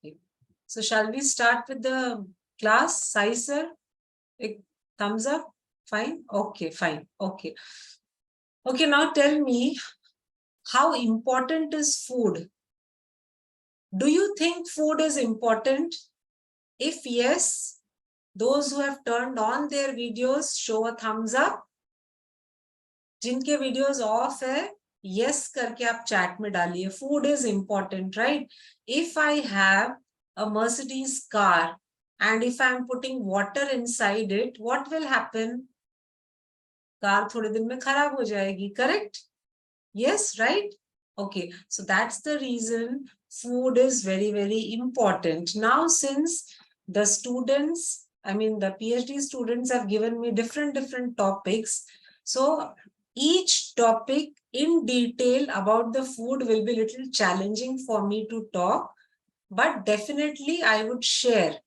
Okay. So shall we start with the class? Sai sir, a thumbs up. Fine. Okay, fine. Okay. Okay, now tell me, how important is food? Do you think food is important? If yes, those who have turned on their videos, show a thumbs up. जिनके videos of है, yes करके आप chat में डालिए. Food is important, right? If I have a Mercedes car and if I am putting water inside it, what will happen? Car थोड़े दिन में खराब हो जाएगी, correct? Yes, right? Okay, so that's the reason food is very, very important. Now, since the students, I mean, the PhD students have given me different topics. So each topic in detail about the food will be a little challenging for me to talk, but definitely I would share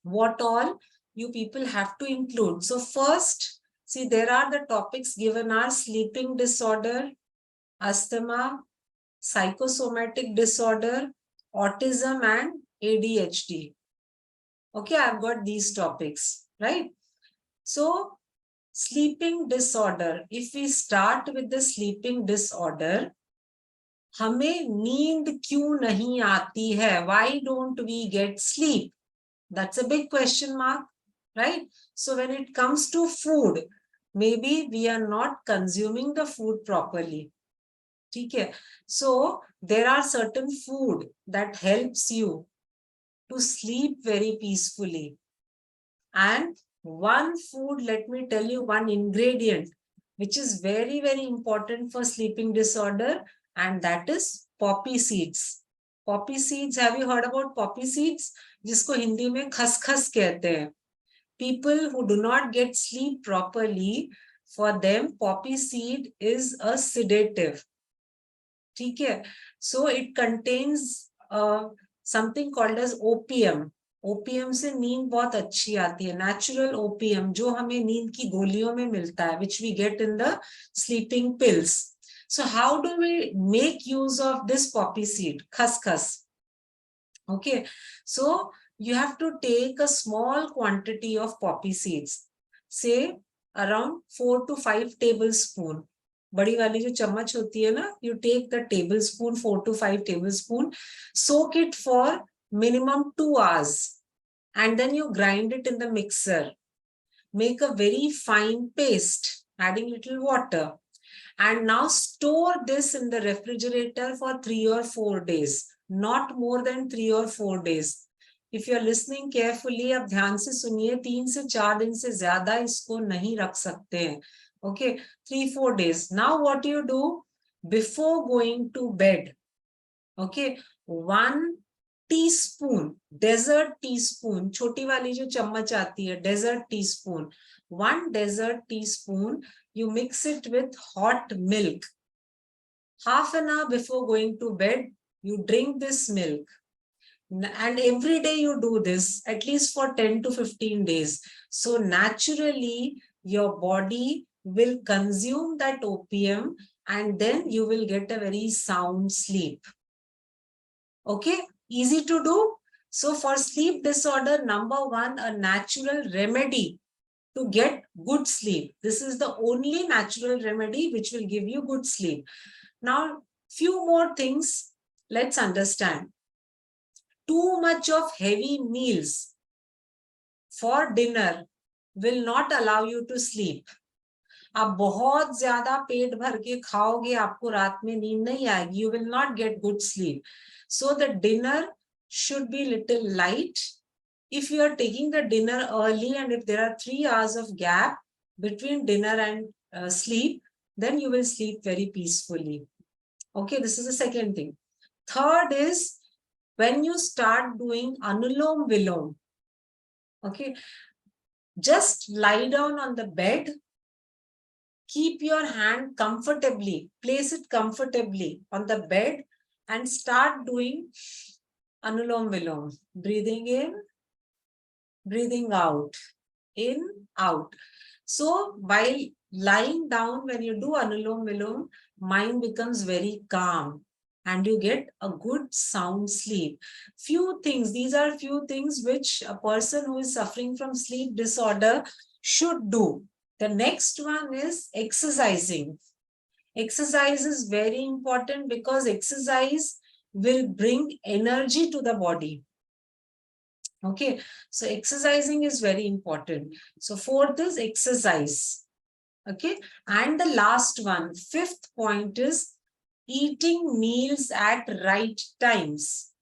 what all you people have to include. So first, see, there are the topics given are sleeping disorder, asthma, psychosomatic disorder, autism, and ADHD. Okay, I've got these topics, right? So, sleeping disorder. If we start with the sleeping disorder, हमें नींद क्यों नहीं आती है? Why don't we get sleep? That's a big question mark, right? So when it comes to food, maybe we are not consuming the food properly. Okay, so there are certain food that helps you to sleep very peacefully. And one food, let me tell you one ingredient, which is very, very important for sleeping disorder, and that is poppy seeds. Poppy seeds, have you heard about poppy seeds? जिसको हिंदी में खसखस कहते हैं. People who do not get sleep properly, for them, poppy seed is a sedative. ठीक है, so it contains something called as opium. Opium से नींद बहुत अच्छी आती है. नेचुरल ओपीएम जो हमें नींद की गोलियों में मिलता है, which we get in the sleeping pills. So how do we make use of this poppy seed, khaskhas? Okay, so you have to take a small quantity of poppy seeds, say around 4 to 5 tablespoons. बड़ी वाली जो चम्मच होती है ना, you take the tablespoon, 4 to 5 tablespoons, soak it for minimum 2 hours, and then you grind it in the mixer. Make a very fine paste, adding little water, and now store this in the refrigerator for 3 or 4 days, not more than 3 or 4 days. If you are listening carefully, आप ध्यान से सुनिए, 3 से 4 दिन से ज्यादा इसको नहीं रख सकते हैं. Okay, 3-4 days. Now what do you do before going to bed? Okay, 1 teaspoon, dessert teaspoon, छोटी वाली जो चम्मच आती है, dessert teaspoon, 1 dessert teaspoon, you mix it with hot milk. Half an hour before going to bed, you drink this milk. And every day you do this, at least for 10 to 15 days. So naturally, your body will consume that opium and then you will get a very sound sleep. Okay, easy to do. So for sleep disorder, number one, a natural remedy to get good sleep. This is the only natural remedy which will give you good sleep. Now, few more things let's understand. Too much of heavy meals for dinner will not allow you to sleep. आप बहुत ज्यादा पेट भर के खाओगे, आपको रात में नींद नहीं आएगी. You will not get good sleep. So the dinner should be little light. If you are taking the dinner early and if there are 3 hours of gap between dinner and sleep, then you will sleep very peacefully. Okay, this is the second thing. Third is when you start doing Anulom Vilom. Okay, just lie down on the bed. Keep your hand comfortably, place it comfortably on the bed and start doing Anulom Vilom. Breathing in, breathing out, in, out. So while lying down, when you do Anulom Vilom, mind becomes very calm. and you get a good sound sleep. Few things, these are few things which a person who is suffering from sleep disorder should do. The next one is exercising. Exercise is very important because exercise will bring energy to the body. Okay, so exercising is very important. So fourth is exercise. Okay, and the last one, fifth point is eating meals at right times.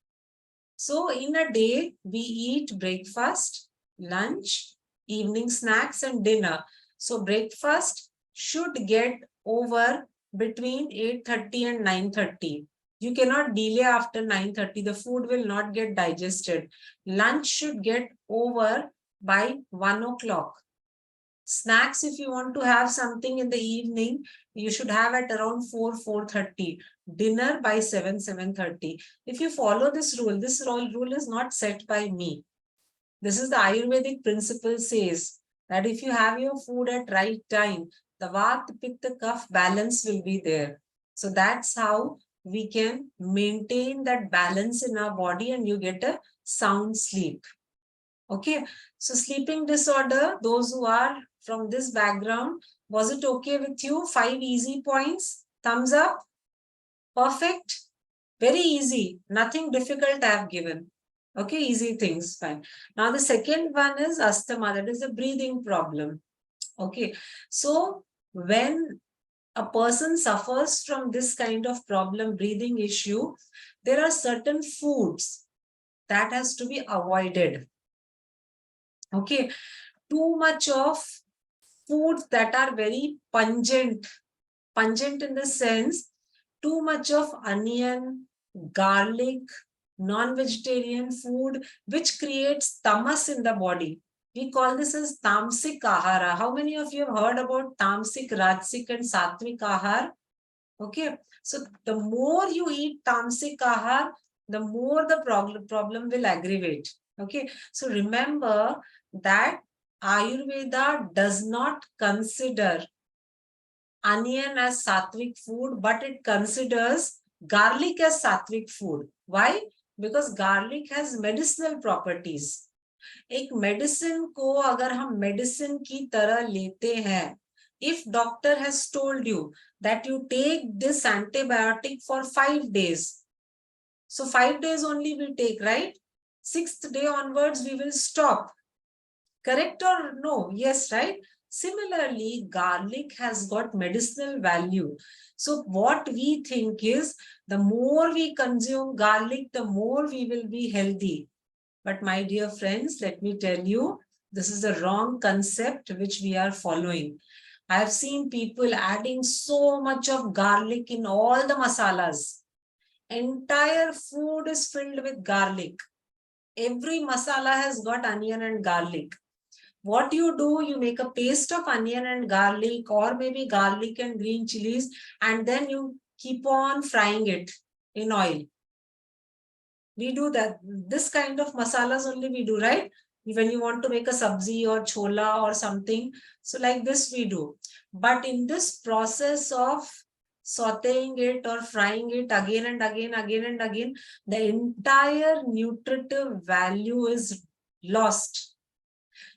So in a day, we eat breakfast, lunch, evening snacks, and dinner. So breakfast should get over between 8:30 and 9:30. You cannot delay after 9:30. The food will not get digested. Lunch should get over by 1 o'clock. Snacks, if you want to have something in the evening, you should have at around 4:30. Dinner by 7:30. If you follow this rule is not set by me. This is the Ayurvedic principle says that if you have your food at right time, the Vata, Pitta, Kapha balance will be there. So that's how we can maintain that balance in our body and you get a sound sleep. Okay, so sleeping disorder, those who are from this background, was it okay with you? 5 easy points, thumbs up, perfect, very easy, nothing difficult I have given. Okay, easy things, fine. Now the second one is asthma, that is a breathing problem. Okay, so when a person suffers from this kind of problem, breathing issue, there are certain foods that has to be avoided. Okay, too much of foods that are very pungent in the sense, too much of onion, garlic, non-vegetarian food, which creates tamas in the body. We call this as tamsik ahara. How many of you have heard about tamsik, rajsik and sattvic ahar? Okay, so the more you eat tamsik ahar, the more the problem will aggravate. Okay, so remember that Ayurveda does not consider onion as sattvic food, but it considers garlic as sattvic food. Why? Because garlic has medicinal properties. एक medicine को अगर हम medicine की तरह लेते हैं, if doctor has told you that you take this antibiotic for 5 days, so 5 days only we take, right? 6th day onwards we will stop. Correct or no? Yes, right? Similarly, garlic has got medicinal value. So what we think is the more we consume garlic, the more we will be healthy. But my dear friends, let me tell you, this is a wrong concept which we are following. I have seen people adding so much of garlic in all the masalas. Entire food is filled with garlic. Every masala has got onion and garlic. What you do, you make a paste of onion and garlic, or maybe garlic and green chilies, and then you keep on frying it in oil. We do that. This kind of masalas only we do, right? When you want to make a sabzi or chola or something. So like this we do. But in this process of sauteing it or frying it again and again, the entire nutritive value is lost.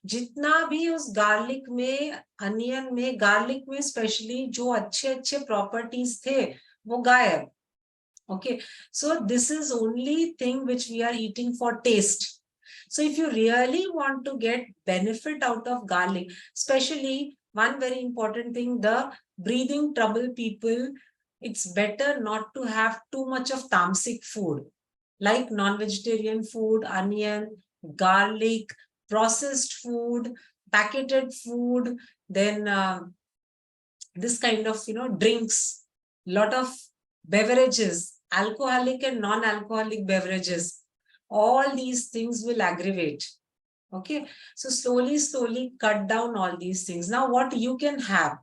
जितना भी उस garlic में, onion में, garlic में specially जो अच्छे अच्छे properties थे वो गायब. Okay, so this is only thing which we are eating for taste. So if you really want to get benefit out of garlic, especially one very important thing, the breathing trouble people, it's better not to have too much of tamasic food, like non-vegetarian food, onion, garlic, processed food, packeted food, then this kind of, drinks, lot of beverages, alcoholic and non-alcoholic beverages. All these things will aggravate. Okay, so slowly cut down all these things. Now what you can have,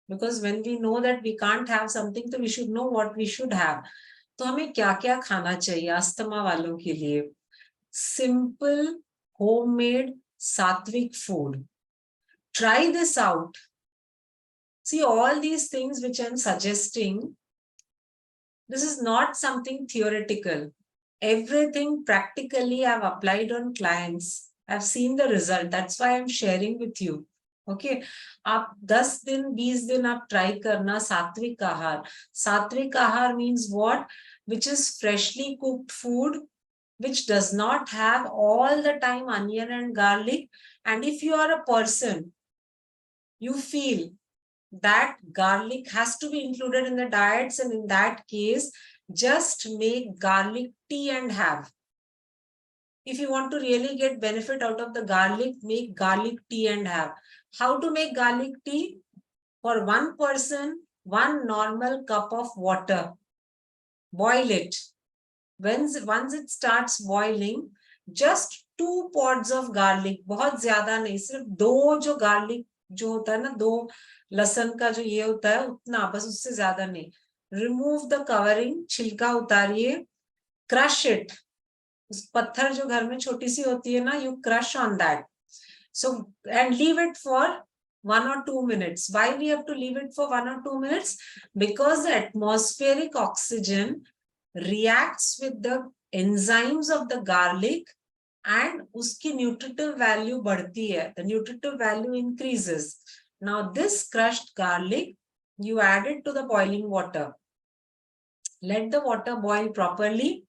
because when we know that we can't have something, so we should know what we should have. तो हमें क्या क्या खाना चाहिए asthma वालों के लिए? Simple homemade sattvic food. Try this out. See, all these things which I'm suggesting, This is not something theoretical. Everything practically I've applied on clients. I've seen the result. That's why I'm sharing with you. Okay. आप 10 दिन 20 दिन आप try करना सात्विक आहार. सात्विक आहार means what? Which is freshly cooked food, which does not have all the time onion and garlic. And if you are a person, you feel that garlic has to be included in the diets, and in that case, just make garlic tea and have. If you want to really get benefit out of the garlic, make garlic tea and have. How to make garlic tea? For one person, 1 normal cup of water. Boil it. Once it starts boiling, just 2 pods of garlic. बहुत ज्यादा नहीं, सिर्फ 2 जो garlic जो होता है ना, 2 लहसुन का जो ये होता है उतना, बस उससे ज्यादा नहीं. Remove the covering, छिलका उतारिए. Crush it. उस पत्थर जो घर में छोटी सी होती है ना, you crush on that. So, and leave it for 1 or 2 minutes. Why we have to leave it for 1 or 2 minutes? Because the atmospheric oxygen reacts with the enzymes of the garlic and uski nutritive value बढ़ती है. The nutritive value increases. Now this crushed garlic, you add it to the boiling water. Let the water boil properly.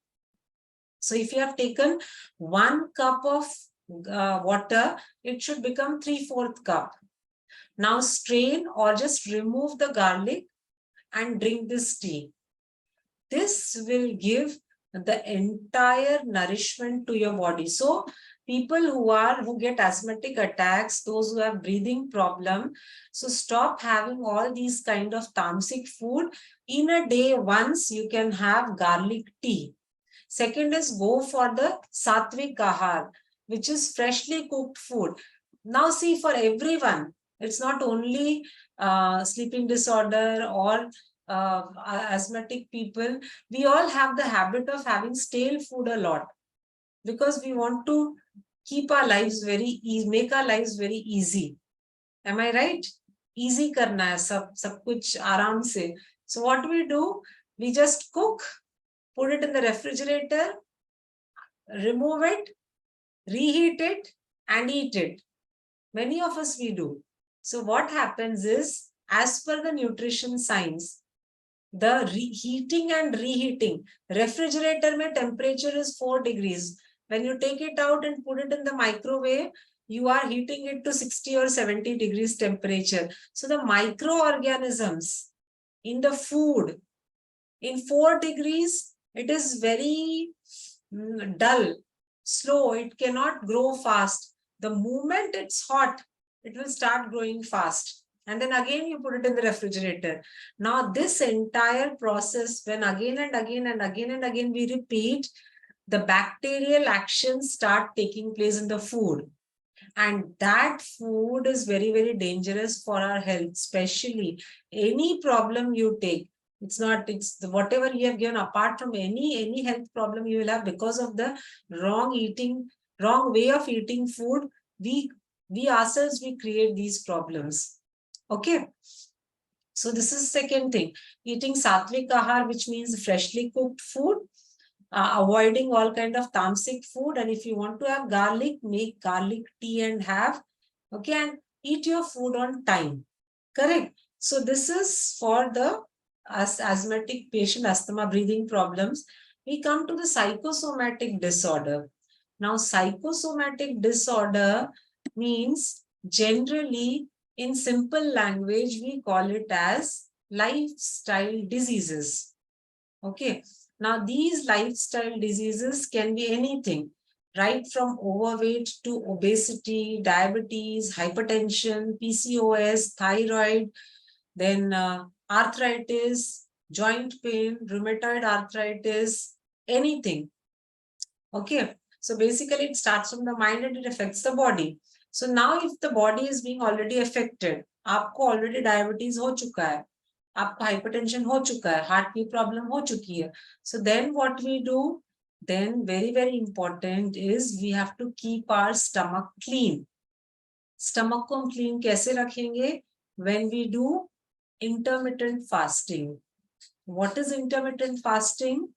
So if you have taken 1 cup of water, it should become 3/4 cup. Now strain or just remove the garlic and drink this tea. This will give the entire nourishment to your body. So people who get asthmatic attacks, those who have breathing problem, so stop having all these kind of tamasic food. In a day once you can have garlic tea. Second is go for the sattvic ahar, which is freshly cooked food. Now see, for everyone, it's not only sleeping disorder or asthmatic people, we all have the habit of having stale food a lot because we want to keep our lives very easy, make our lives very easy. Am I right? Easy karna hai, sab kuch aaram se. So what we do, we just cook, put it in the refrigerator, remove it, reheat it, and eat it. Many of us we do. So what happens is, as per the nutrition science, the heating and reheating, refrigerator mein temperature is 4 degrees. When you take it out and put it in the microwave, you are heating it to 60 or 70 degrees temperature. So the microorganisms in the food, in 4 degrees, it is very dull, slow, it cannot grow fast. The moment it's hot, it will start growing fast. And then again you put it in the refrigerator. Now this entire process, when again and again and again and again we repeat, the bacterial actions start taking place in the food. And that food is very, very dangerous for our health, especially any problem you take. It's whatever you have given, apart from any health problem you will have because of the wrong way of eating food, we ourselves, we create these problems. Okay. So this is second thing, eating sattvic ahar, which means freshly cooked food, avoiding all kind of tamasic food. And if you want to have garlic, make garlic tea and have, okay, and eat your food on time. Correct. So this is for the asthmatic patient, asthma, breathing problems. We come to the psychosomatic disorder. Now, psychosomatic disorder means, generally in simple language, we call it as lifestyle diseases. Okay. Now, these lifestyle diseases can be anything, right from overweight to obesity, diabetes, hypertension, PCOS, thyroid, then arthritis, joint pain, rheumatoid arthritis, anything. Okay. So basically it starts from the mind and it affects the body. So now if the body is being already affected, आपको already diabetes हो चुका है, आपको hypertension हो चुका है, heart की problem हो चुकी है. So then what we do, then very, very important is we have to keep our stomach clean. Stomach को हम clean कैसे रखेंगे? When we do intermittent fasting. What is intermittent fasting?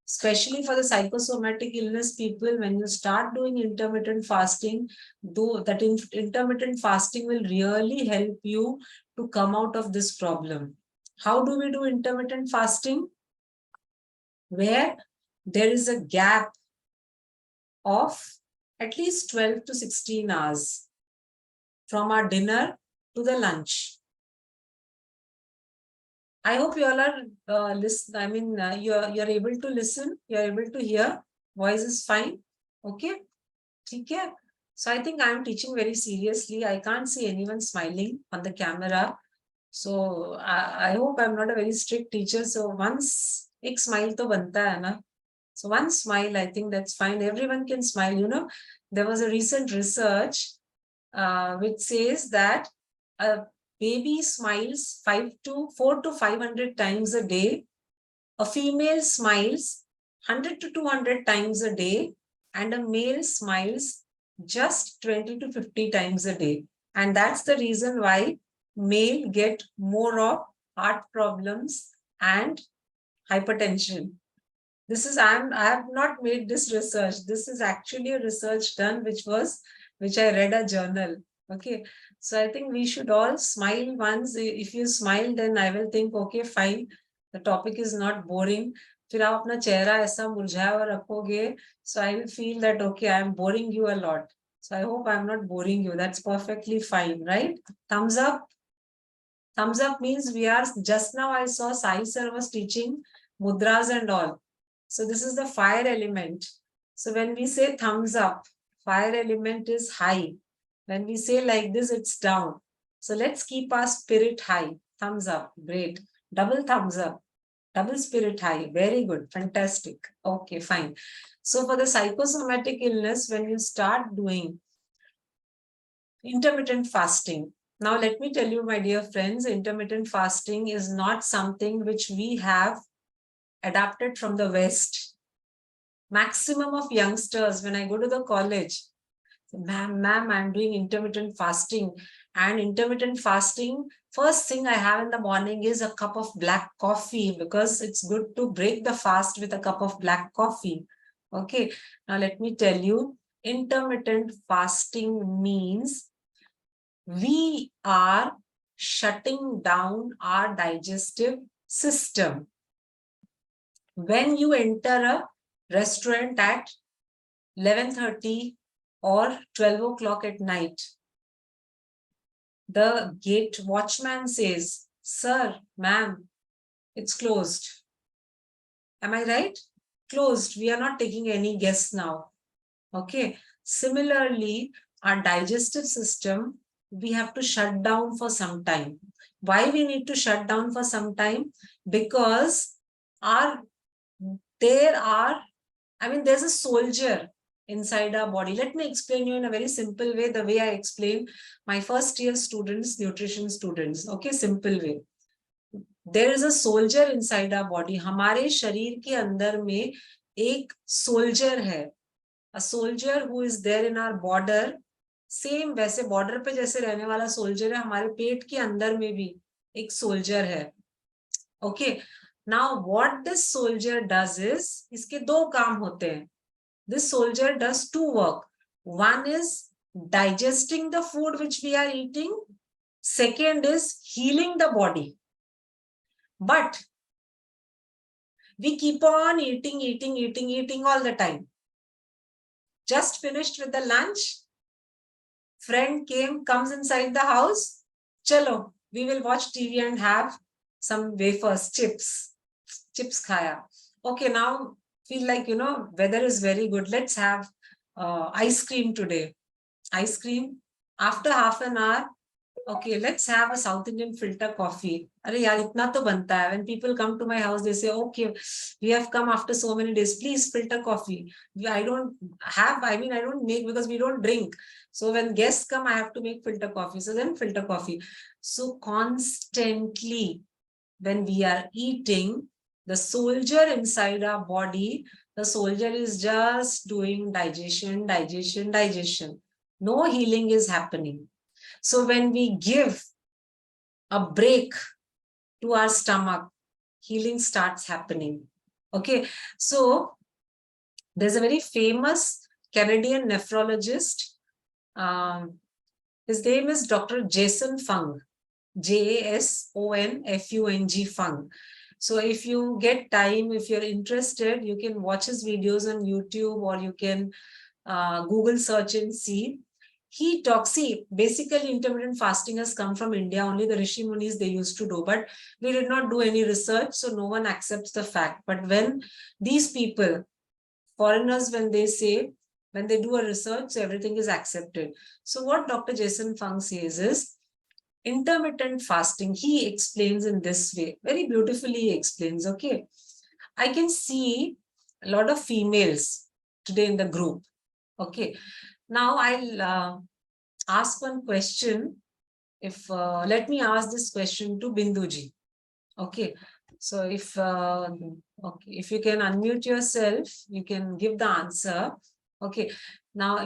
Especially for the psychosomatic illness people, when you start doing intermittent fasting, intermittent fasting will really help you to come out of this problem. How do we do intermittent fasting? Where there is a gap of at least 12 to 16 hours from our dinner to the lunch. I hope you all are you're able to listen, you're able to hear. Voice is fine. Okay. Okay. So I think I'm teaching very seriously. I can't see anyone smiling on the camera. So I hope I'm not a very strict teacher. So once ek smile to banta hai na. So one smile, I think that's fine. Everyone can smile. You know, there was a recent research which says that a baby smiles 4 to 500 times a day. A female smiles 100 to 200 times a day, and a male smiles just 20 to 50 times a day. And that's the reason why male get more of heart problems and hypertension. This is, I have not made this research. This is actually a research done, which I read a journal. Okay. So I think we should all smile once. If you smile, then I will think, okay, fine. The topic is not boring. फिर आप अपना चेहरा ऐसा मुरझाया हुआ रखोगे, so I will feel that, okay, I am boring you a lot. So I hope I am not boring you. That's perfectly fine, right? Thumbs up. Thumbs up means we are, just now I saw Sai sir was teaching mudras and all. So this is the fire element. So when we say thumbs up, fire element is high. When we say like this, it's down. So let's keep our spirit high. Thumbs up. Great. Double thumbs up. Double spirit high. Very good. Fantastic. Okay, fine. So for the psychosomatic illness, when you start doing intermittent fasting, now let me tell you, my dear friends, intermittent fasting is not something which we have adapted from the West. Maximum of youngsters, when I go to the college, ma'am, I'm doing intermittent fasting. And intermittent fasting, first thing I have in the morning is a cup of black coffee, because it's good to break the fast with a cup of black coffee. Okay, now let me tell you, intermittent fasting means we are shutting down our digestive system. When you enter a restaurant at 11:30 or 12 o'clock at night, the gate watchman says, "Sir, ma'am, it's closed." Am I right? Closed. We are not taking any guests now. Okay. Similarly, our digestive system, we have to shut down for some time. Why we need to shut down for some time? Because there's a soldier inside our body. Let me explain you in a very simple way, the way I explain my first year students, nutrition students. Okay, simple way. There is a soldier inside our body. हमारे शरीर के अंदर में एक soldier है. A soldier who is there in our border. Same वैसे border पे जैसे रहने वाला soldier है, हमारे पेट के अंदर में भी एक soldier है. Okay. Now what this soldier does is, इसके दो काम होते हैं. This soldier does two work. One is digesting the food which we are eating. Second is healing the body. But we keep on eating all the time. Just finished with the lunch. Friend comes inside the house. Chalo, we will watch TV and have some wafers, chips khaya. Okay, now feel like, weather is very good. Let's have ice cream today. Ice cream. After half an hour, okay, let's have a South Indian filter coffee. Arey yaar, itna to banta hai. When people come to my house, they say, okay, we have come after so many days. Please filter coffee. I don't make, because we don't drink. So when guests come, I have to make filter coffee. So then filter coffee. So constantly, when we are eating, the soldier inside our body, the soldier is just doing digestion. No healing is happening. So when we give a break to our stomach, healing starts happening. Okay, so there's a very famous Canadian nephrologist. His name is Dr. Jason Fung, Jasonfung Fung. So if you get time, if you're interested, you can watch his videos on YouTube, or you can Google search and see. He talks, see, basically intermittent fasting has come from India. Only the Rishi Munis they used to do, but we did not do any research, so no one accepts the fact. But when these people, foreigners, when they say, when they do a research, so everything is accepted. So what Dr. Jason Fung says is, intermittent fasting, he explains in this way, very beautifully he explains, okay. I can see a lot of females today in the group, okay. Now I'll ask one question. If let me ask this question to Binduji. Okay. So if if you can unmute yourself, you can give the answer. Okay. Now,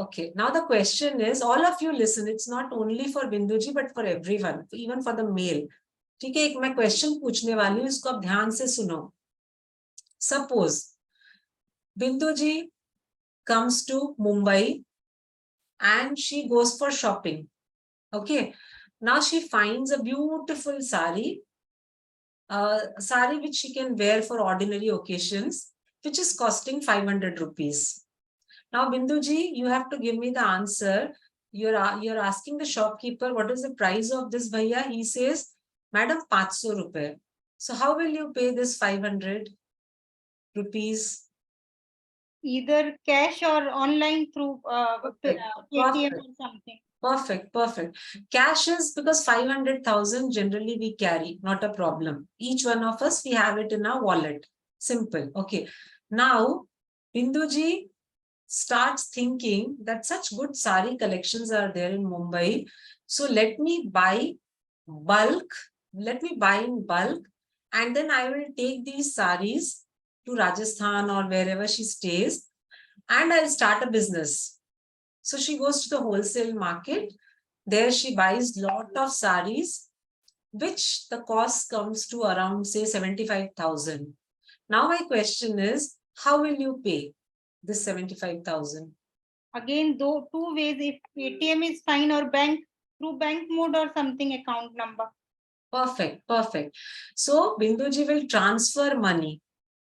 okay. Now the question is, all of you listen. It's not only for Binduji, but for everyone, even for the male. ठीक है, एक मैं question पूछने वाली हूँ, इसको आप ध्यान से सुनो. Suppose Binduji comes to Mumbai and she goes for shopping. Okay. Now she finds a beautiful sari, which she can wear for ordinary occasions, which is costing 500 rupees. Now, Binduji, you have to give me the answer. You're asking the shopkeeper, what is the price of this bhaiya? He says, Madam, 500 rupees. So how will you pay this 500 rupees? Either cash or online through ATM or something. Perfect, perfect. Cash is because 500,000 generally we carry, not a problem. Each one of us, we have it in our wallet. Simple. Okay. Now, Binduji starts thinking that such good sari collections are there in Mumbai. So let me buy bulk. Let me buy in bulk. And then I will take these saris to Rajasthan or wherever she stays. And I'll start a business. So she goes to the wholesale market. There she buys lot of saris, which the cost comes to around, say, 75,000. Now my question is, how will you pay this 75,000? Again, though, two ways. If ATM is fine, or bank, through bank mode or something, account number. Perfect, perfect. So Binduji will transfer money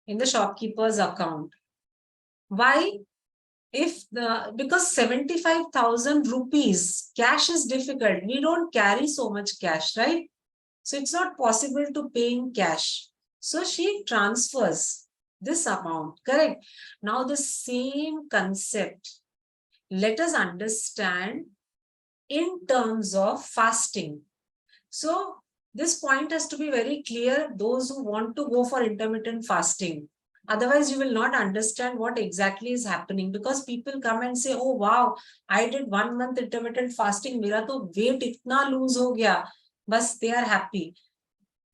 in the shopkeeper's account. Why? Because 75,000 rupees cash is difficult. We don't carry so much cash, right? So it's not possible to pay in cash. So she transfers this amount, correct? Now the same concept, let us understand in terms of fasting. So this point has to be very clear, those who want to go for intermittent fasting. Otherwise, you will not understand what exactly is happening, because people come and say, oh, wow, I did 1 month intermittent fasting. Mera to weight itna lose ho gaya. Bas, they are happy.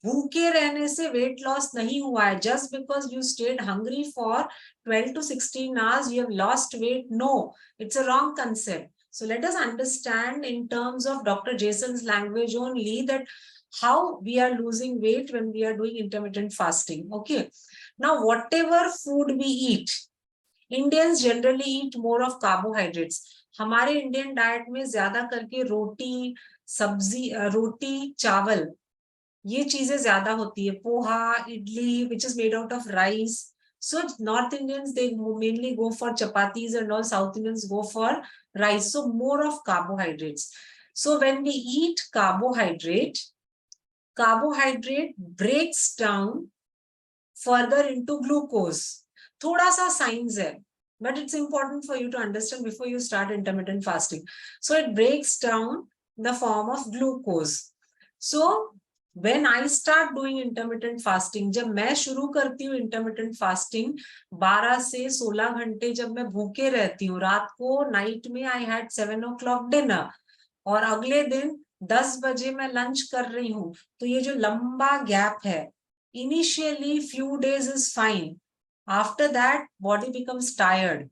भूखे रहने से weight loss नहीं हुआ है. Just because you stayed hungry for 12 to 16 hours, you have lost weight. No, it's a wrong concept. So let us understand in terms of Dr. Jason's language only that how we are losing weight when we are doing intermittent fasting. Okay. Now, whatever food we eat, Indians generally eat more of carbohydrates. हमारे Indian diet में ज्यादा करके रोटी, सब्जी, रोटी, चावल, ये चीजें ज्यादा होती है. Poha, idli, which is made out of rice. So North Indians, they mainly go for chapatis, and all South Indians go for rice. So more of carbohydrates. So when we eat carbohydrate breaks down further into glucose. Thoda sa science hai, but it's important for you to understand before you start intermittent fasting. So it breaks down in the form of glucose. So when I start doing intermittent fasting, जब मैं शुरू करती हूँ intermittent fasting, 12 से 16 घंटे जब मैं भूखे रहती हूँ, रात को नाइट में I had 7 o'clock dinner, और अगले दिन 10 बजे मैं लंच कर रही हूँ. तो ये जो लंबा गैप है, initially few days is fine. After that, body becomes tired.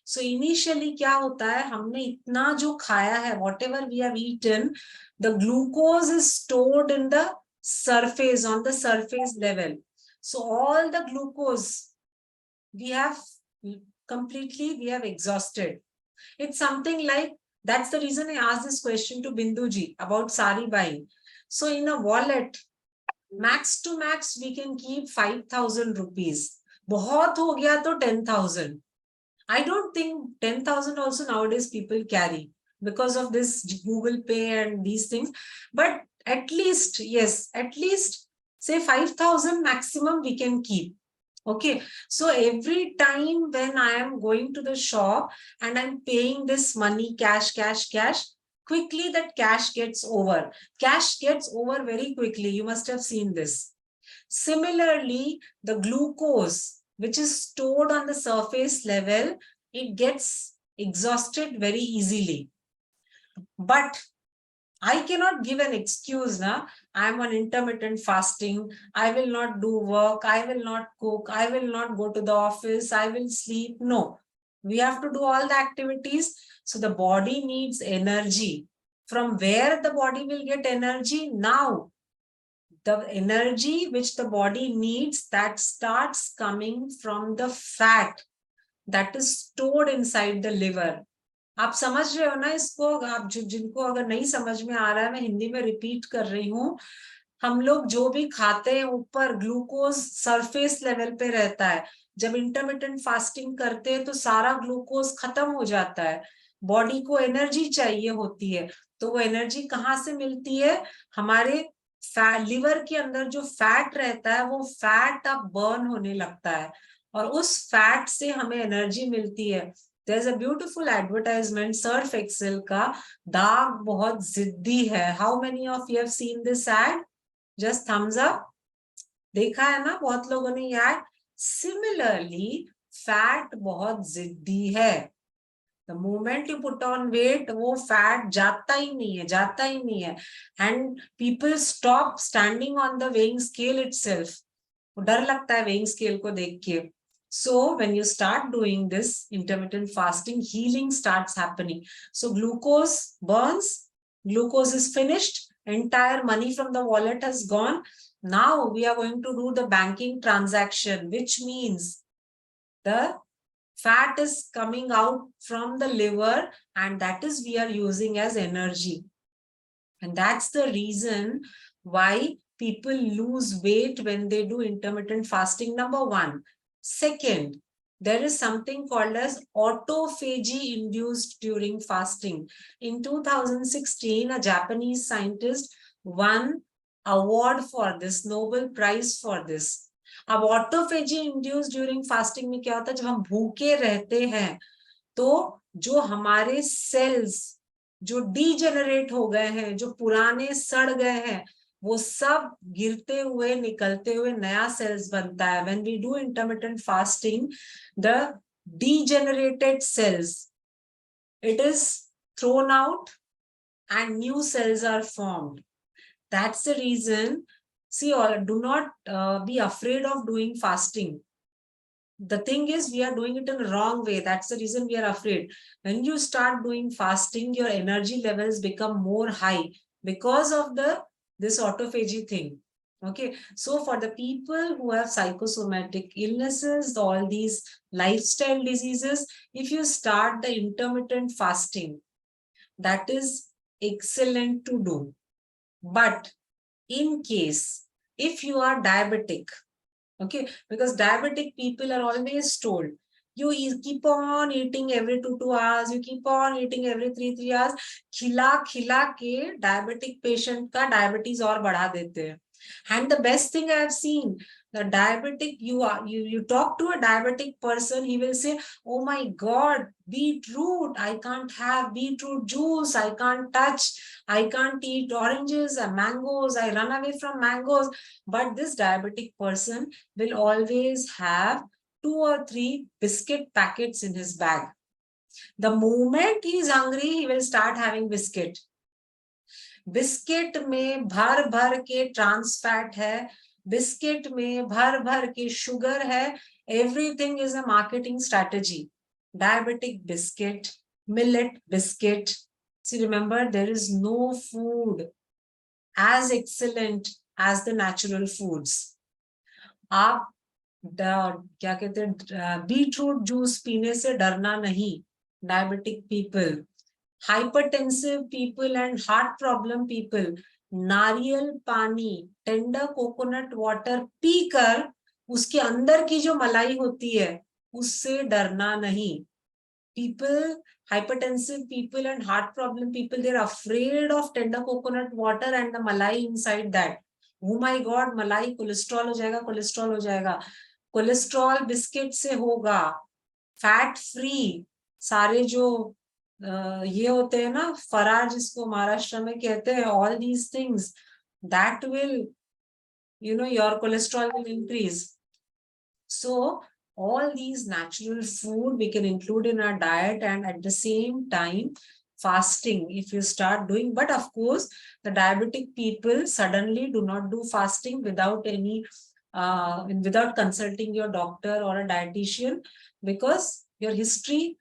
So initially क्या होता है, हमने इतना जो खाया है, whatever we have eaten, the glucose is stored in the surface, on the surface level. So all the glucose we have exhausted. It's something like, that's the reason I asked this question to Binduji about sari buying. So in a wallet, max to max, we can keep 5,000 rupees. बहुत हो गया तो 10,000. I don't think 10,000 also nowadays people carry because of this Google Pay and these things. But at least, yes, at least say 5,000 maximum we can keep. Okay, so every time when I am going to the shop and I'm paying this money, cash, quickly that cash gets over. Cash gets over very quickly. You must have seen this. Similarly, the glucose, which is stored on the surface level, it gets exhausted very easily. But I cannot give an excuse now. I'm on intermittent fasting. I will not do work. I will not cook. I will not go to the office. I will sleep. No, we have to do all the activities. So the body needs energy. From where the body will get energy? Now, the energy which the body needs, that starts coming from the fat that is stored inside the liver. आप समझ रहे हो ना इसको? आप जिनको अगर नहीं समझ में आ रहा है, मैं हिंदी में रिपीट कर रही हूँ. हम लोग जो भी खाते हैं ऊपर ग्लूकोज सरफेस लेवल पे रहता है. जब इंटरमिटेंट फास्टिंग करते हैं तो सारा ग्लूकोज खत्म हो जाता है. बॉडी को एनर्जी चाहिए होती है. तो वो एनर्जी कहाँ से मिलती है? हमारे लिवर के अंदर जो फैट रहता है वो फैट अब बर्न होने लगता है और उस फैट से हमें एनर्जी मिलती है. There's a beautiful advertisement, Surf Excel का, दाग बहुत जिद्दी है. How many of you have seen this ad? Just thumbs up. देखा है ना बहुत लोगों ने ये ad. Similarly, fat बहुत जिद्दी है. The moment you put on weight, वो fat जाता ही नहीं है. And people stop standing on the weighing scale itself. डर लगता है weighing scale को देख के. So when you start doing this intermittent fasting, healing starts happening. So glucose burns, glucose is finished, entire money from the wallet has gone. Now we are going to do the banking transaction, which means the fat is coming out from the liver and that is we are using as energy. And that's the reason why people lose weight when they do intermittent fasting, number one. Second, there is something called as autophagy induced during fasting. In 2016, a Japanese scientist won award for this, Nobel Prize for this. अब autophagy induce during fasting में क्या होता है? जब हम भूखे रहते हैं तो जो हमारे सेल्स जो डीजेनरेट हो गए हैं, जो पुराने सड़ गए हैं, वो सब गिरते हुए निकलते हुए नया सेल्स बनता है. When we do intermittent fasting, the degenerated cells, it is thrown out and new cells are formed. That's the reason, see, do not be afraid of doing fasting. The thing is, we are doing it in the wrong way. That's the reason we are afraid. When you start doing fasting, your energy levels become more high because of this autophagy thing. Okay, so for the people who have psychosomatic illnesses, all these lifestyle diseases, if you start the intermittent fasting, that is excellent to do. But in case, if you are diabetic, okay, because diabetic people are always told, you keep on eating every 2 hours, you keep on eating every 3 hours, खिला के diabetic patient का diabetes और बढ़ा देते हैं. And the best thing I have seen, the diabetic, you talk to a diabetic person, he will say, oh my God, beetroot, I can't have beetroot juice, I can't touch, I can't eat oranges and mangoes, I run away from mangoes. But this diabetic person will always have 2 or 3 biscuit packets in his bag. The moment he is hungry, he will start having biscuit. Biscuit में भर भर के trans fat है, biscuit में भर भर के sugar है. Everything is a marketing strategy. Diabetic biscuit, millet biscuit. See, remember, there is no food as excellent as the natural foods. आप क्या कहते हैं, बीटरूट जूस पीने से डरना नहीं. Diabetic people, hypertensive people and heart problem people, नारियल पानी, टेंडर कोकोनट वाटर पीकर उसके अंदर की जो मलाई होती है उससे डरना नहीं. People, hypertensive people and heart problem people, they're afraid of tender coconut water and the malai inside that. Oh my god, malai cholesterol हो जाएगा, कोलेस्ट्रॉल हो जाएगा. कोलेस्ट्रॉल बिस्किट से होगा, फैट फ्री. सारे जो ये होते हैं ना, फरार जिसको महाराष्ट्र में कहते हैं, all these things that will, your cholesterol will increase. So all these natural food we can include in our diet, and at the same time fasting if you start doing. But of course the diabetic people suddenly do not do fasting without any without consulting your doctor or a dietitian, because your history,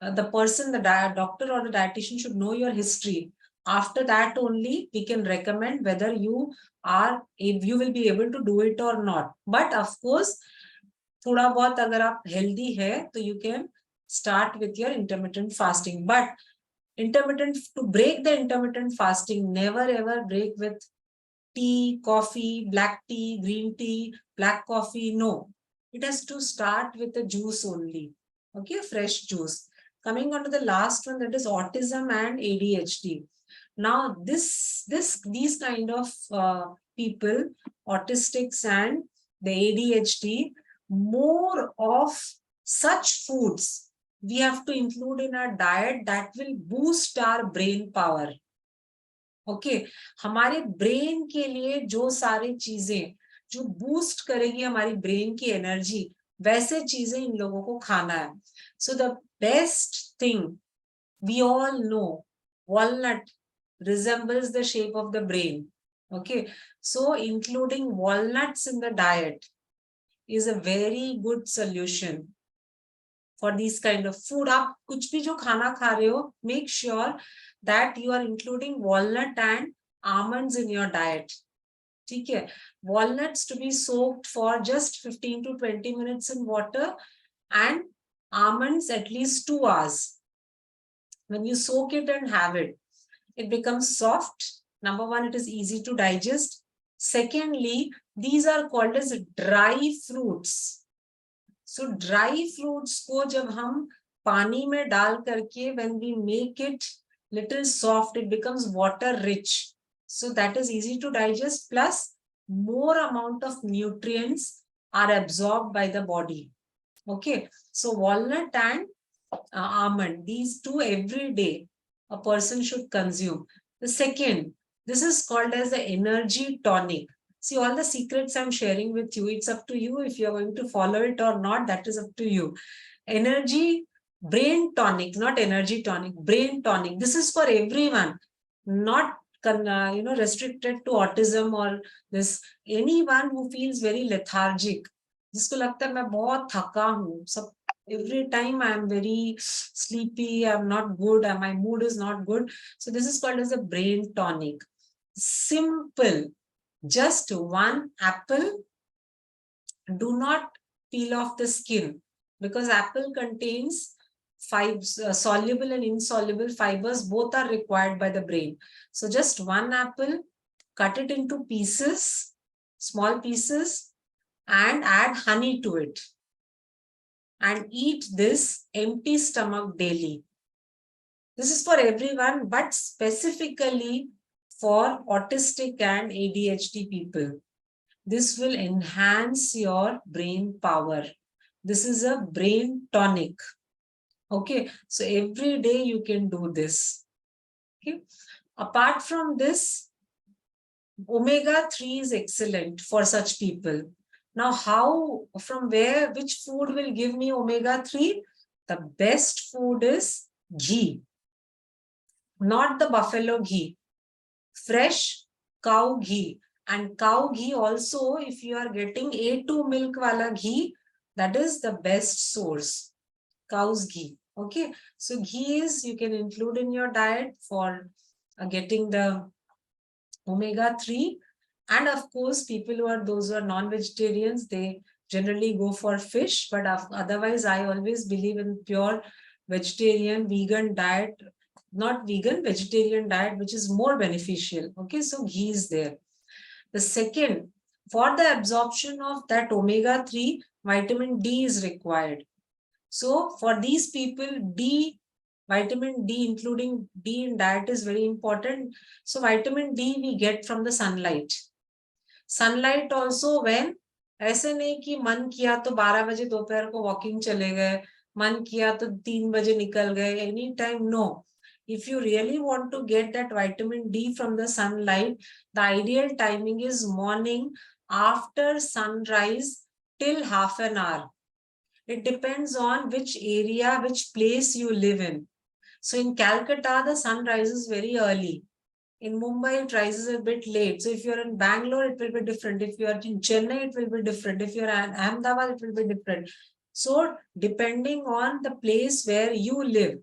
the person, the doctor or the dietitian should know your history. After that only we can recommend whether if you will be able to do it or not. But of course थोड़ा बहुत अगर आप healthy है तो you can start with your intermittent fasting. But intermittent, to break the intermittent fasting, never ever break with tea, coffee, black tea, green tea, black coffee. No, it has to start with the juice only. Okay, fresh juice. Coming on to the last one, that is autism and ADHD. Now these kind of people, autistics and the ADHD, more of such foods we have to include in our diet that will boost our brain power. Okay हमारे brain के लिए जो सारी चीजें जो boost करेगी हमारी brain की एनर्जी, वैसे चीजें इन लोगों को खाना है. So the best thing, we all know walnut resembles the shape of the brain. Okay, so including walnuts in the diet is a very good solution for these kind of food. आप कुछ भी जो खाना खा रहे हो, make sure that you are including walnut and almonds in your diet. ठीक है, walnuts to be soaked for just 15 to 20 minutes in water, and almonds at least 2 hours. When you soak it and have it, it becomes soft. Number one, it is easy to digest. Secondly, these are called as dry fruits. So dry fruits को जब हम पानी में डाल करके, when we make it little soft, it becomes water rich. So that is easy to digest, plus more amount of nutrients are absorbed by the body. Okay, so walnut and almond, these two every day a person should consume. The second, this is called as the energy tonic. See, all the secrets I'm sharing with you, it's up to you if you're going to follow it or not. That is up to you. Energy, brain tonic, not energy tonic, brain tonic. This is for everyone, not restricted to autism or this. Anyone who feels very lethargic, जिसको लगता है मैं बहुत थका हूँ, सब every time I am very sleepy, I'm not good, and my mood is not good. So this is called as a brain tonic. Simple, just one apple. Do not peel off the skin, because apple contains soluble and insoluble fibers. Both are required by the brain. So just one apple, cut it into pieces, small pieces, and add honey to it, and eat this empty stomach daily. This is for everyone, but specifically for autistic and ADHD people. This will enhance your brain power. This is a brain tonic. Okay, so every day you can do this. Okay, apart from this, omega-3 is excellent for such people. Now, how, from where, which food will give me omega-3? The best food is ghee, not the buffalo ghee, fresh cow ghee. And cow ghee also, if you are getting A2 milk wala ghee, that is the best source, cow's ghee. Okay, so ghee is, you can include in your diet for getting the omega-3. And of course, people those who are non-vegetarians, they generally go for fish. But otherwise, I always believe in pure vegetarian, vegan diet, not vegan, vegetarian diet, which is more beneficial. Okay, so ghee is there. The second, for the absorption of that omega-3, vitamin D is required. So for these people, vitamin D, including D in diet, is very important. So vitamin D we get from the sunlight. Sunlight also, when ऐसे नहीं कि मन किया तो 12 बजे दोपहर को walking चले गए, मन किया तो 3 बजे निकल गए, any time, no. If you really want to get that vitamin D from the sunlight, the ideal timing is morning after sunrise till half an hour. It depends on which area, which place you live in. So in Calcutta, the sun rises very early. In Mumbai, it rises a bit late. So if you're in Bangalore, it will be different. If you're in Chennai, it will be different. If you're in Ahmedabad, it will be different. So depending on the place where you live,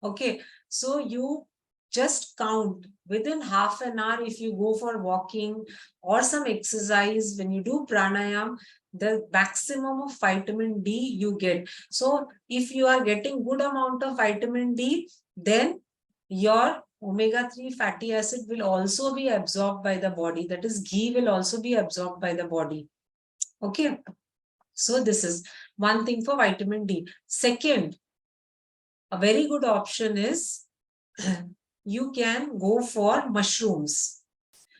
okay, so you just count within half an hour. If you go for walking or some exercise, when you do pranayam, the maximum of vitamin D you get. So if you are getting good amount of vitamin D, then your omega-3 fatty acid will also be absorbed by the body. That is, ghee will also be absorbed by the body. Okay, so this is one thing for vitamin D. Second, a very good option is you can go for mushrooms.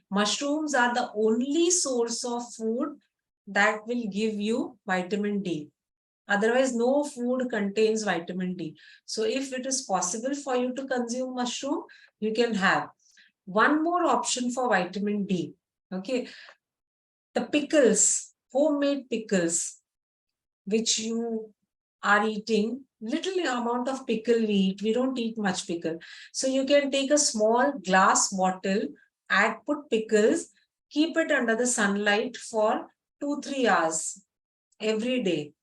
Mushrooms are the only source of food that will give you vitamin D. Otherwise, no food contains vitamin D. So if it is possible for you to consume mushroom, you can have. One more option for vitamin D. Okay. The pickles, homemade pickles, which you are eating, little amount of pickle we eat. We don't eat much pickle. So you can take a small glass bottle, put pickles, keep it under the sunlight for 2-3 hours every day.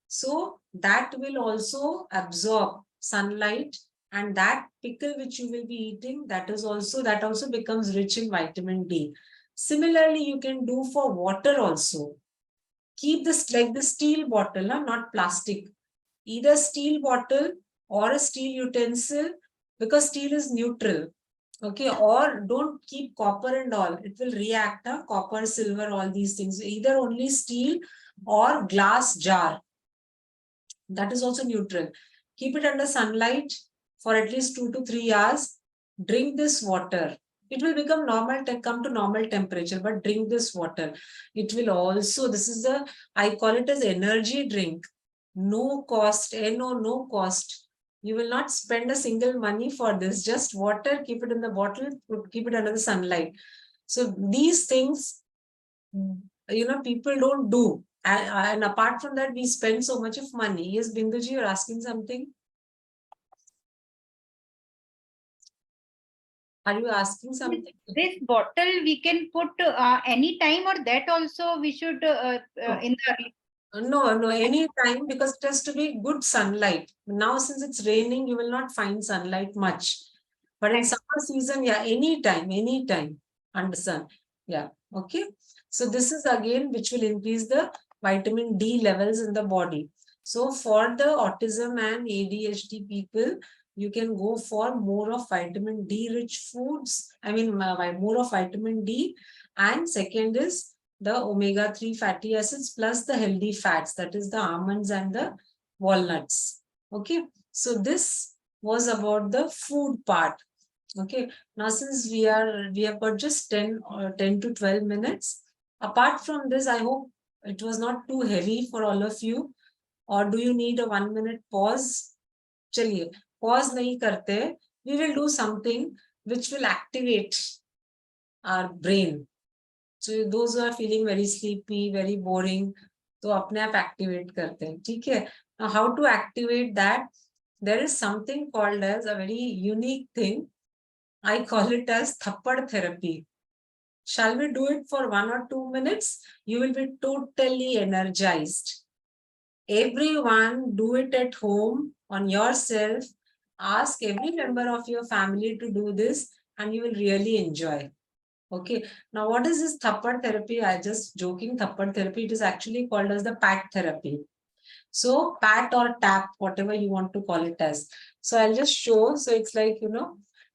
So that will also absorb sunlight, and that pickle which you will be eating, that also becomes rich in vitamin D. Similarly, you can do for water also. Keep this like the steel bottle, not plastic. Either steel bottle or a steel utensil, because steel is neutral. Okay, or don't keep copper and all. It will react, copper, silver, all these things. Either only steel or glass jar. That is also neutral. Keep it under sunlight for at least 2-3 hours. Drink this water. It will become normal, come to normal temperature, but drink this water. It will also, I call it as energy drink. No cost, no cost. You will not spend a single money for this. Just water, keep it in the bottle, keep it under the sunlight. So these things, people don't do. And apart from that, we spend so much of money. Yes, Binduji, you're asking something? Are you asking something? This bottle we can put any time, or that also we should in the No, any time, because it has to be good sunlight. Now, since it's raining, you will not find sunlight much. But in summer season, yeah, anytime under sun. Yeah, okay. So this is again which will increase the vitamin D levels in the body. So for the autism and ADHD people, you can go for more of vitamin D rich foods. I mean, more of vitamin D. And second is the omega-3 fatty acids plus the healthy fats, that is the almonds and the walnuts. Okay, so this was about the food part. Okay, now since we have got just 10 to 12 minutes. Apart from this, I hope it was not too heavy for all of you. Or do you need a 1-minute pause? Chaliye, pause nahi karte. We will do something which will activate our brain. So those who are feeling very sleepy, very boring, तो अपने आप activate करते हैं, ठीक है? Now how to activate that? There is something called as a very unique thing. I call it as thappad therapy. Shall we do it for 1 or 2 minutes? You will be totally energized. Everyone do it at home on yourself. Ask every member of your family to do this and you will really enjoy. Okay. Now, what is this thappad therapy? I just joking thappad therapy. It is actually called as the pat therapy. So pat or tap, whatever you want to call it as. So I'll just show. So it's like,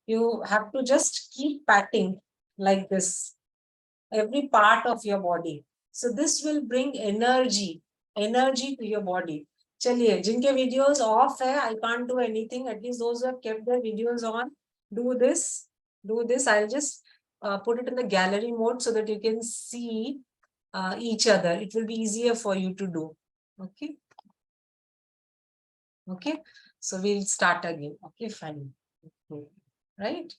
you have to just keep patting like this, every part of your body. So this will bring energy to your body. Chaliye, jinke videos off hai, I can't do anything. At least those who have kept their videos on, do this. I'll just put it in the gallery mode so that you can see each other. It will be easier for you to do. Okay. Okay. So we'll start again. Okay, fine. Okay. Right.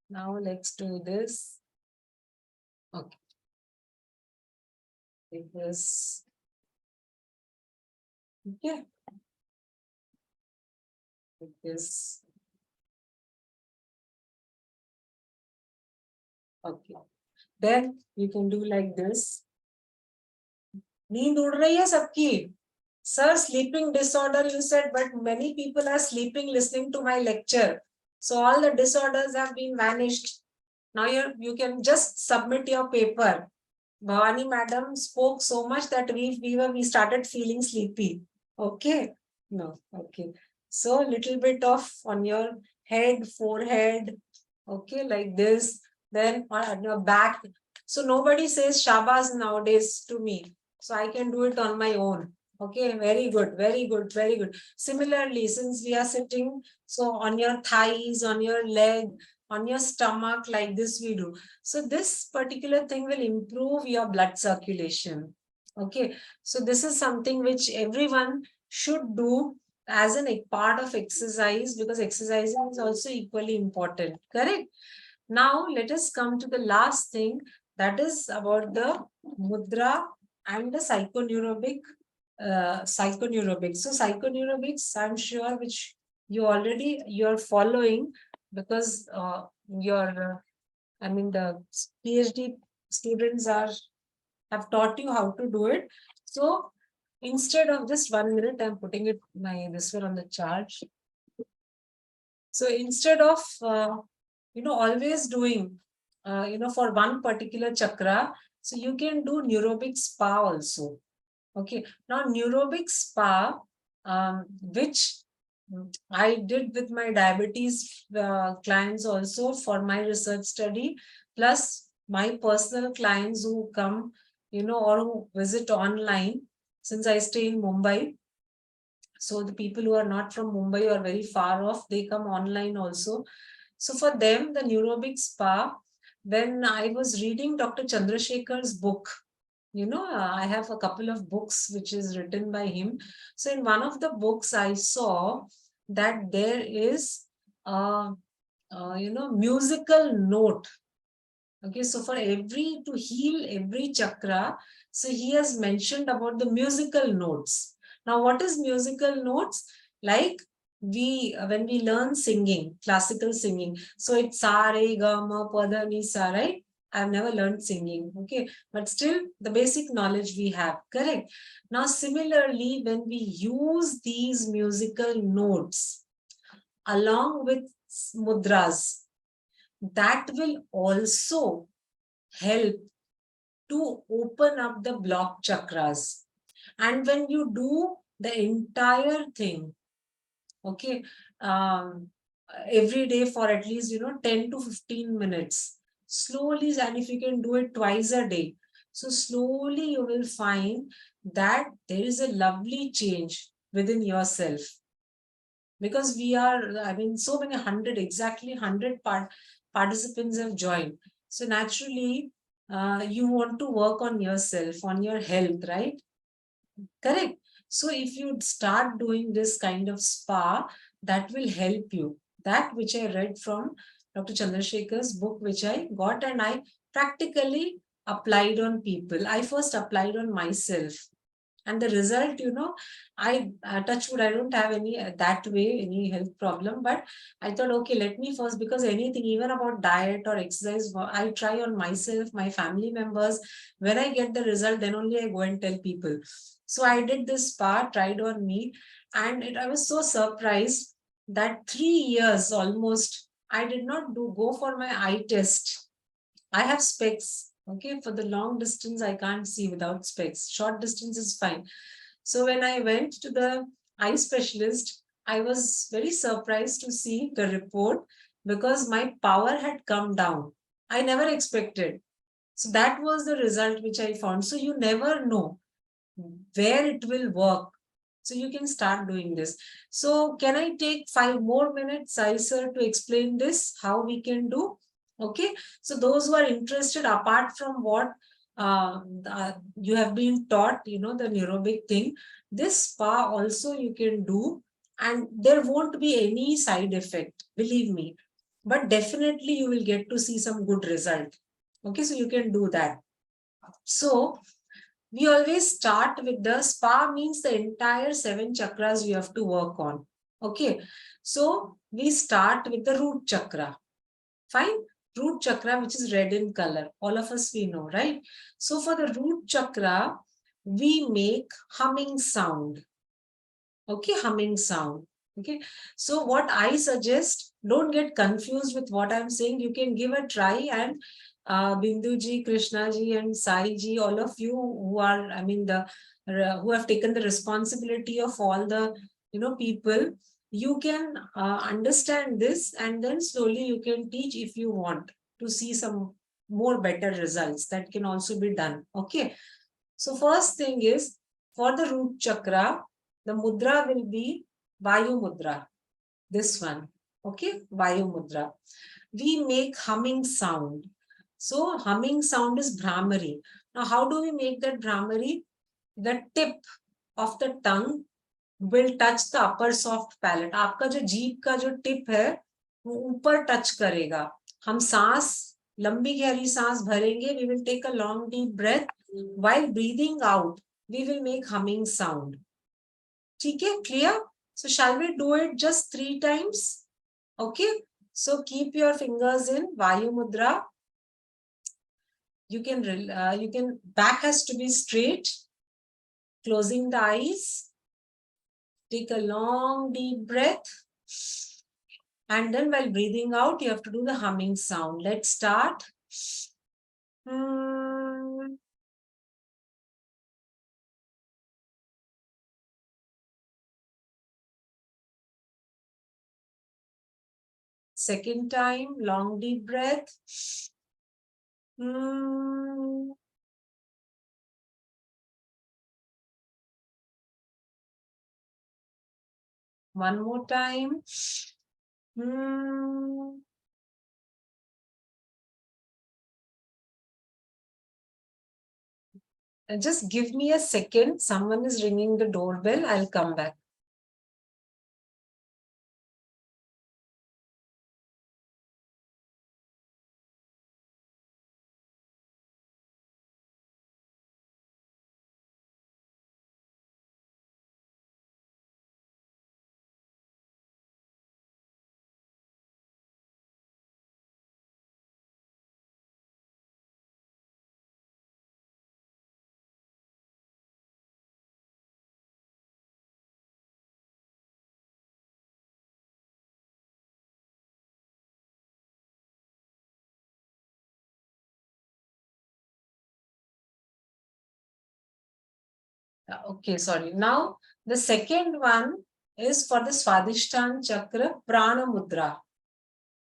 Now let's do this. Okay. It is okay. It is okay. Then you can do like this. नींद उड़ रही है सबकी. Sir, sleeping disorder, you said, but many people are sleeping listening to my lecture. So all the disorders have been vanished. Now you can just submit your paper. Bhavani madam spoke so much that we started feeling sleepy. Okay. No. Okay. So little bit of on your head, forehead. Okay, like this. Then on your back. So nobody says Shabazz nowadays to me. So I can do it on my own. Okay, very good, very good, very good. Similarly, since we are sitting, so on your thighs, on your leg, on your stomach, like this we do. So this particular thing will improve your blood circulation. Okay, so this is something which everyone should do as a part of exercise, because exercising is also equally important. Correct? Now let us come to the last thing, that is about the mudra and the psychoneurobic. So psychoneurobics, I'm sure, which you're following, because the PhD students have taught you how to do it. So instead of just 1 minute, I'm putting this one on the charge. So instead of always doing for one particular chakra, so you can do neurobic spa also. Okay, now neurobic spa, which I did with my diabetes clients also for my research study, plus my personal clients who come, or who visit online, since I stay in Mumbai. So the people who are not from Mumbai or very far off, they come online also. So for them, the neurobic spa, when I was reading Dr. Chandrasekhar's book, I have a couple of books which is written by him. So in one of the books, I saw that there is musical note. Okay, so for to heal every chakra, so he has mentioned about the musical notes. Now, what is musical notes? Like when we learn singing, classical singing, so it's sa, re, ga, ma, pa, da, ni, sa, right? I've never learned singing, okay? But still, the basic knowledge we have, correct? Now, similarly, when we use these musical notes along with mudras, that will also help to open up the block chakras. And when you do the entire thing, okay, every day for at least 10 to 15 minutes, slowly, and if you can do it twice a day, so slowly you will find that there is a lovely change within yourself. Because we are, so many exactly 100 participants have joined. So naturally, you want to work on yourself, on your health, right? Correct. So if you start doing this kind of spa, that will help you. That which I read from Dr. Chandrasekhar's book, which I got, and I practically applied on people. I first applied on myself. And the result, I touch wood, I don't have any that way, any health problem, but I thought, okay, let me first, because anything, even about diet or exercise, I try on myself, my family members. When I get the result, then only I go and tell people. So I did this spa, tried on me, and I was so surprised that 3 years almost, I did not go for my eye test. I have specs. Okay, for the long distance, I can't see without specs. Short distance is fine. So when I went to the eye specialist, I was very surprised to see the report because my power had come down. I never expected. So that was the result which I found. So you never know where it will work. So you can start doing this. So can I take 5 more minutes, Sai sir, to explain this, how we can do? Okay. So those who are interested, apart from what you have been taught, the neurobic thing, this spa also you can do, and there won't be any side effect, believe me. But definitely you will get to see some good result. Okay, so you can do that. So we always start with the spa means the entire 7 chakras you have to work on. Okay, so we start with the root chakra. Fine, root chakra, which is red in color. All of us we know, right? So for the root chakra, we make humming sound. Okay, humming sound. Okay, so what I suggest, don't get confused with what I'm saying. You can give a try, and Bindu ji, Krishna ji, and Sai ji, all of you who are, who have taken the responsibility of all the, people, you can understand this, and then slowly you can teach if you want to see some more better results. That can also be done. Okay, so first thing is, for the root chakra, the mudra will be Vayu mudra. This one. Okay, Vayu mudra. We make humming sound. So humming sound is Brahmari. Now, how do we make that Brahmari? The tip of the tongue will touch the upper soft palate. आपका जो जीभ का जो tip है वो ऊपर touch करेगा. हम सांस लंबी गहरी सांस भरेंगे. We will take a long deep breath. While breathing out, we will make humming sound. ठीक है? Clear? So shall we do it just 3 times? Okay. So keep your fingers in Vayu Mudra. You can, back has to be straight. Closing the eyes. Take a long deep breath. And then while breathing out, you have to do the humming sound. Let's start. Second time, long deep breath. One more time. And just give me a second. Someone is ringing the doorbell. I'll come back. Okay, sorry. Now, the second one is for the Swadhisthana Chakra, Prana Mudra.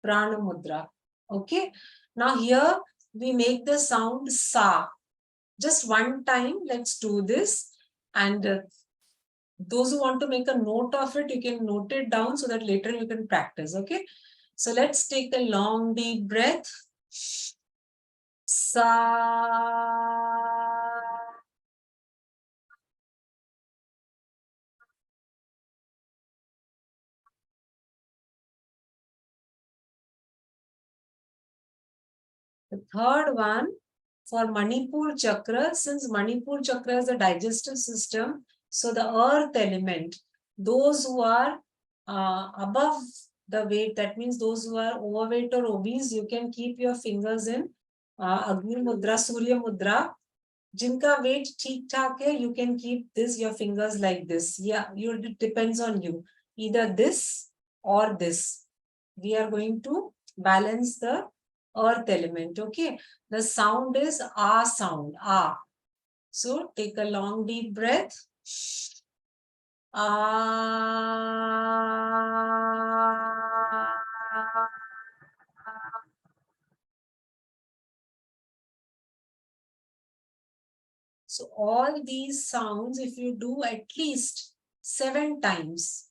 Prana Mudra. Okay. Now, here we make the sound Sa. Just one time, let's do this. And those who want to make a note of it, you can note it down so that later you can practice. Okay. So, let's take a long, deep breath. Sa. The third one, for Manipur chakra, since Manipur chakra is the digestive system, so the earth element, those who are above the weight, that means those who are overweight or obese, you can keep your fingers in Agni Mudra, Surya Mudra. Jinka weight ठीक ठाक है, you can keep your fingers like this. Yeah, it depends on you. Either this or this. We are going to balance the earth element. Okay, the sound is ah sound, ah. So take a long deep breath. Ah. So all these sounds, if you do at least 7 times,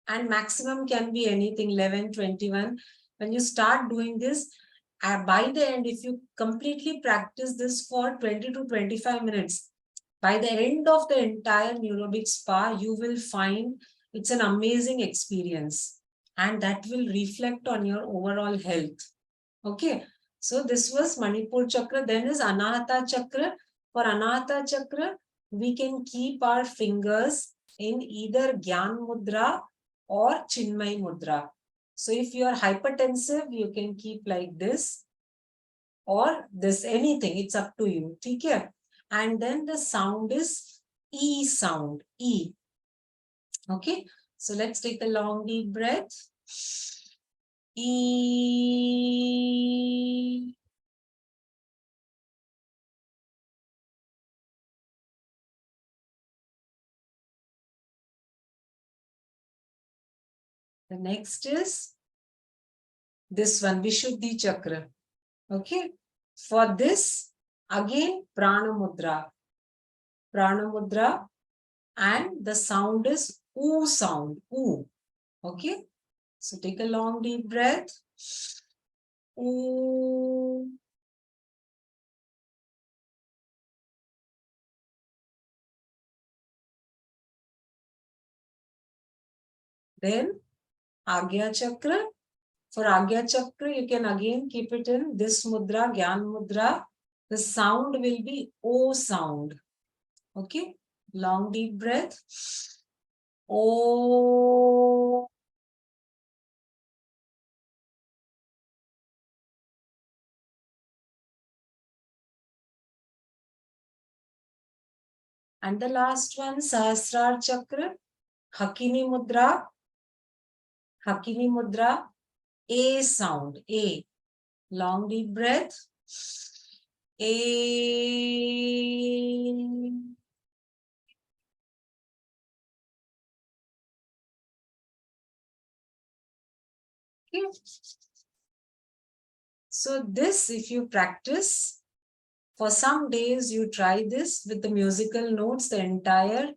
and maximum can be anything, 11, 21. When you start doing this, by the end, if you completely practice this for 20 to 25 minutes, by the end of the entire neurobic spa, you will find it's an amazing experience. And that will reflect on your overall health. Okay. So this was Manipur Chakra. Then is Anahata Chakra. For Anahata Chakra, we can keep our fingers in either Gyan Mudra or Chinmay Mudra. So if you are hypertensive, you can keep like this or this, anything. It's up to you. Okay? And then the sound is E sound. E. Okay. So let's take a long deep breath. E. The next is this one, Vishuddhi Chakra. Okay. For this, again, Prana Mudra. Prana Mudra. And the sound is oo sound. Oo. Okay. So take a long deep breath. Ooh. Then Agya Chakra. For Agya Chakra, you can again keep it in this mudra, Gyan Mudra. The sound will be O sound. Okay. Long deep breath. O. And the last one, Sahasrar Chakra, Hakini Mudra. Hakini Mudra, A sound, A. Long deep breath. A. Okay. So this, if you practice, for some days you try this with the musical notes, the entire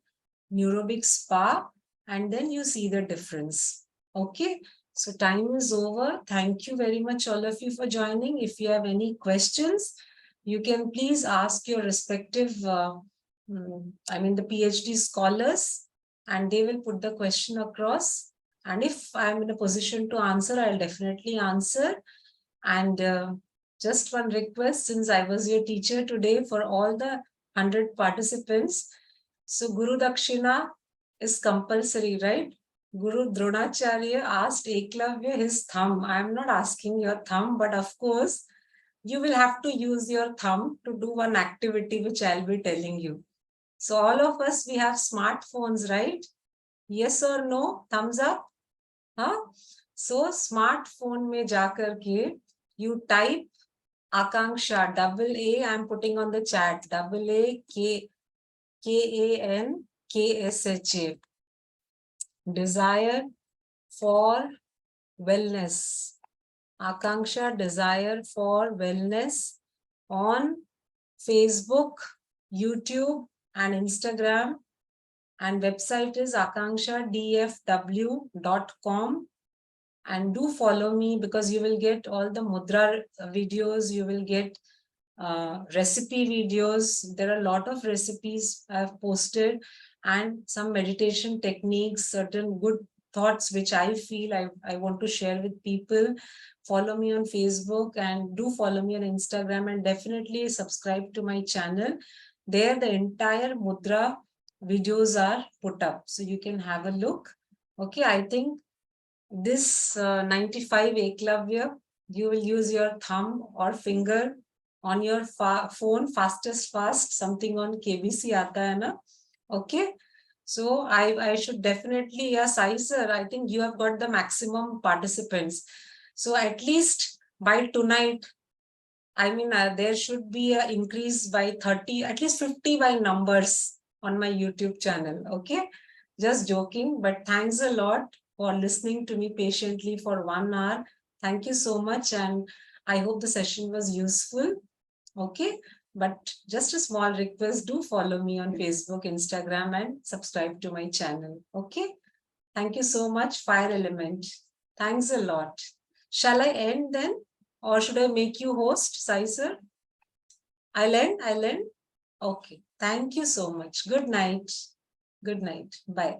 neurobic spa, and then you see the difference. Okay. So time is over. Thank you very much, all of you, for joining. If you have any questions, you can please ask your respective, the PhD scholars, and they will put the question across. And if I'm in a position to answer, I'll definitely answer. And just one request, since I was your teacher today, for all the 100 participants, so Guru Dakshina is compulsory, right? Guru Dronacharya asked Eklavya his thumb. I'm not asking your thumb, but of course, you will have to use your thumb to do one activity which I'll be telling you. So all of us, we have smartphones, right? Yes or no? Thumbs up? Huh? So smartphone mein ja karke, you type Akanksha, double A, I'm putting on the chat, double A K K-A-N-K-S-H-A. Desire for wellness. Akanksha, desire for wellness on Facebook, YouTube, and Instagram. And website is aakankshadfw.com. And do follow me, because you will get all the mudra videos, you will get recipe videos. There are a lot of recipes I've posted, and some meditation techniques, certain good thoughts which I feel I want to share with people. Follow me on Facebook and do follow me on Instagram, and definitely subscribe to my channel. There the entire mudra videos are put up, so you can have a look. Okay, I think this 95 Eklavya, you will use your thumb or finger on your phone, fastest fast, something on KBC aata hai na. Okay. So I should definitely, yes, Sai sir, I think you have got the maximum participants. So at least by tonight, I mean, there should be an increase by 30, at least 50 by numbers on my YouTube channel. Okay. Just joking, but thanks a lot for listening to me patiently for 1 hour. Thank you so much. And I hope the session was useful. Okay. But just a small request, do follow me on Facebook, Instagram, and subscribe to my channel. Okay. Thank you so much, Fire Element. Thanks a lot. Shall I end then? Or should I make you host, Sai sir? I'll end? Okay. Thank you so much. Good night. Good night. Bye.